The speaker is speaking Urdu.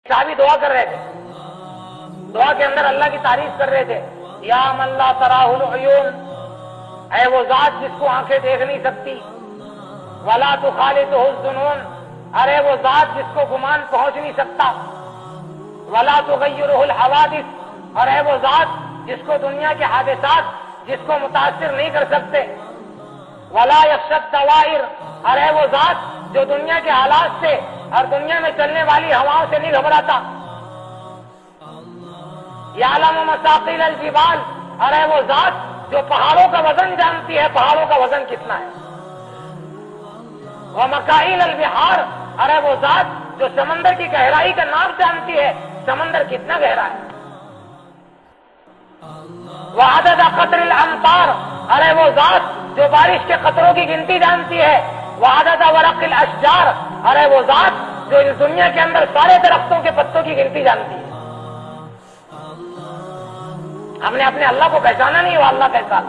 صحابی دعا کر رہے تھے، دعا کے اندر اللہ کی تعریف کر رہے تھے، یا من لا تراہ العیون، اے وہ ذات جس کو آنکھیں دیکھ نہیں سکتی، ولا تخالطہ الظنون، ارے وہ ذات جس کو گمان پہنچ نہیں سکتا، ولا تغیرہ الحوادث، اور اے وہ ذات جس کو دنیا کے حادثات جس کو متاثر نہیں کر سکتے، ولا یخشی الدوائر، اور اے وہ ذات جو دنیا کے حالات سے اور دنیا میں چلنے والی ہواؤں سے نہیں گھبراتا، یعلم مساقیل الجبال، اور اے وہ ذات جو پہاڑوں کا وزن جانتی ہے، پہاڑوں کا وزن کتنا ہے، ومکائل البحار، اور اے وہ ذات جو سمندر کی گہرائی کا ناپ جانتی ہے، سمندر کتنا گہرا ہے، وعدد قطر الامطار، اور اے وہ ذات جو بارش کے قطروں کی گنتی جانتی ہے، وعدد ورق الاشجار، اور اے وہ ذات جو اس دنیا کے اندر سارے درختوں کے پتوں کی گنتی جانتی ہے۔ ہم نے اپنے اللہ کو پہچانا نہیں، وہ اللہ کیسا